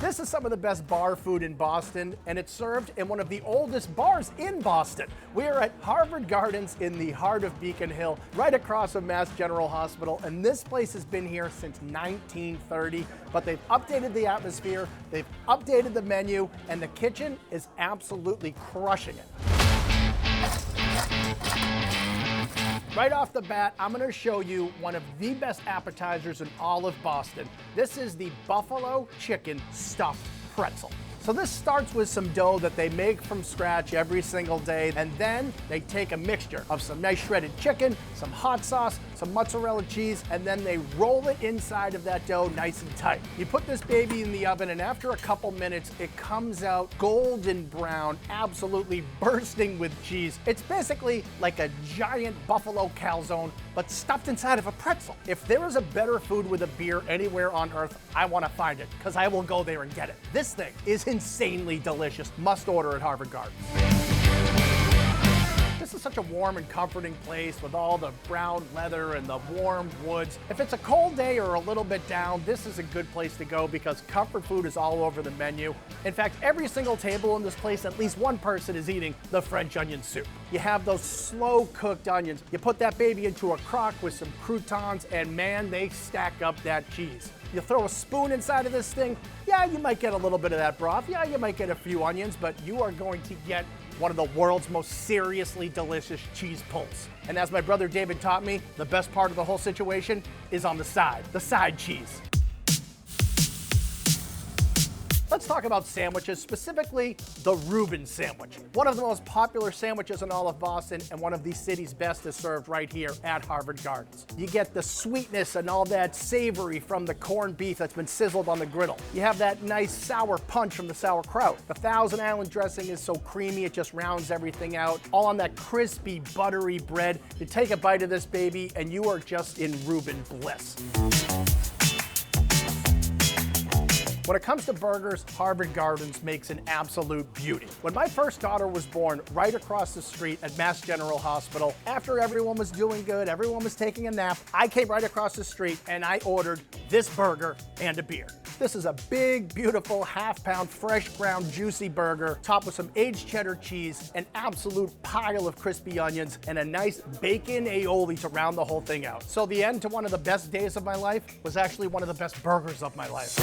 This is some of the best bar food in Boston, and it's served in one of the oldest bars in Boston. We are at Harvard Gardens in the heart of Beacon Hill, right across from Mass General Hospital, and this place has been here since 1930, but they've updated the atmosphere, they've updated the menu, and the kitchen is absolutely crushing it. Right off the bat, I'm going to show you one of the best appetizers in all of Boston. This is the buffalo chicken stuffed pretzel. So this starts with some dough that they make from scratch every single day, and then they take a mixture of some nice shredded chicken, some hot sauce, some mozzarella cheese, and then they roll it inside of that dough nice and tight. You put this baby in the oven, and after a couple minutes, it comes out golden brown, absolutely bursting with cheese. It's basically like a giant buffalo calzone, but stuffed inside of a pretzel. If there is a better food with a beer anywhere on earth, I want to find it, because I will go there and get it. This thing is insanely delicious. Must order at Harvard Gardens. This is such a warm and comforting place with all the brown leather and the warm woods. If it's a cold day or a little bit down, this is a good place to go because comfort food is all over the menu. In fact, every single table in this place, at least one person is eating the French onion soup. You have those slow cooked onions. You put that baby into a crock with some croutons, and man, they stack up that cheese. You throw a spoon inside of this thing, yeah, you might get a little bit of that broth, yeah, you might get a few onions, but you are going to get one of the world's most seriously delicious cheese pulls. And as my brother David taught me, the best part of the whole situation is on the side cheese. Let's talk about sandwiches, specifically the Reuben Sandwich. One of the most popular sandwiches in all of Boston and one of the city's best is served right here at Harvard Gardens. You get the sweetness and all that savory from the corned beef that's been sizzled on the griddle. You have that nice sour punch from the sauerkraut. The Thousand Island dressing is so creamy, it just rounds everything out. All on that crispy, buttery bread. You take a bite of this baby and you are just in Reuben bliss. When it comes to burgers, Harvard Gardens makes an absolute beauty. When my first daughter was born right across the street at Mass General Hospital, after everyone was doing good, everyone was taking a nap, I came right across the street and I ordered this burger and a beer. This is a big, beautiful half-pound, fresh ground, juicy burger, topped with some aged cheddar cheese, an absolute pile of crispy onions, and a nice bacon aioli to round the whole thing out. So the end to one of the best days of my life was actually one of the best burgers of my life.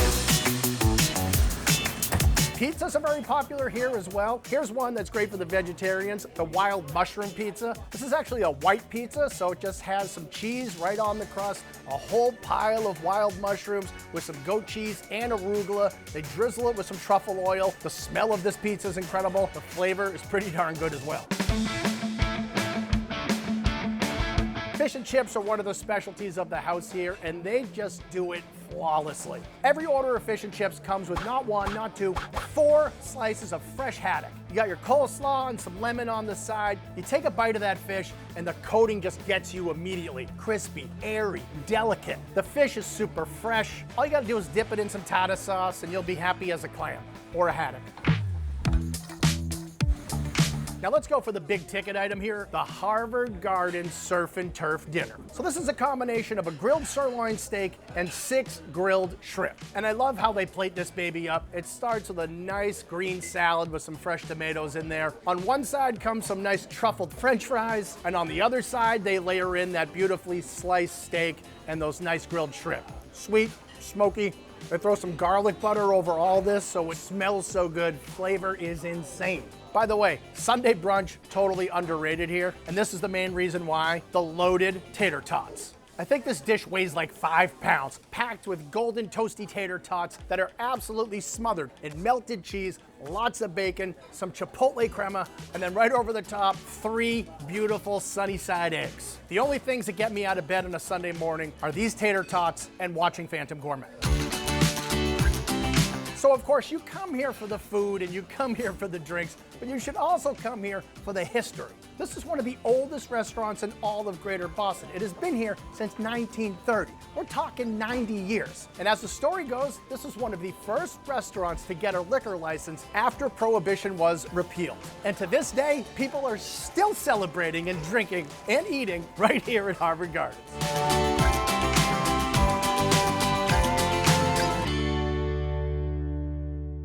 Pizzas are very popular here as well. Here's one that's great for the vegetarians, the wild mushroom pizza. This is actually a white pizza, so it just has some cheese right on the crust, a whole pile of wild mushrooms with some goat cheese and arugula. They drizzle it with some truffle oil. The smell of this pizza is incredible. The flavor is pretty darn good as well. Fish and chips are one of the specialties of the house here, and they just do it flawlessly. Every order of fish and chips comes with not one, not two, 4 slices of fresh haddock. You got your coleslaw and some lemon on the side. You take a bite of that fish, and the coating just gets you immediately. Crispy, airy, delicate. The fish is super fresh. All you gotta do is dip it in some tartar sauce, and you'll be happy as a clam or a haddock. Now let's go for the big ticket item here, the Harvard Gardens Surf and Turf Dinner. So this is a combination of a grilled sirloin steak and 6 grilled shrimp. And I love how they plate this baby up. It starts with a nice green salad with some fresh tomatoes in there. On one side comes some nice truffled French fries, and on the other side they layer in that beautifully sliced steak and those nice grilled shrimp. Sweet, smoky. They throw some garlic butter over all this so it smells so good. Flavor is insane. By the way, Sunday brunch, totally underrated here, and this is the main reason why, the loaded tater tots. I think this dish weighs like 5 pounds, packed with golden toasty tater tots that are absolutely smothered in melted cheese, lots of bacon, some chipotle crema, and then right over the top, 3 beautiful sunny side eggs. The only things that get me out of bed on a Sunday morning are these tater tots and watching Phantom Gourmet. So of course you come here for the food and you come here for the drinks, but you should also come here for the history. This is one of the oldest restaurants in all of Greater Boston. It has been here since 1930. We're talking 90 years. And as the story goes, this was one of the first restaurants to get a liquor license after Prohibition was repealed. And to this day, people are still celebrating and drinking and eating right here at Harvard Gardens.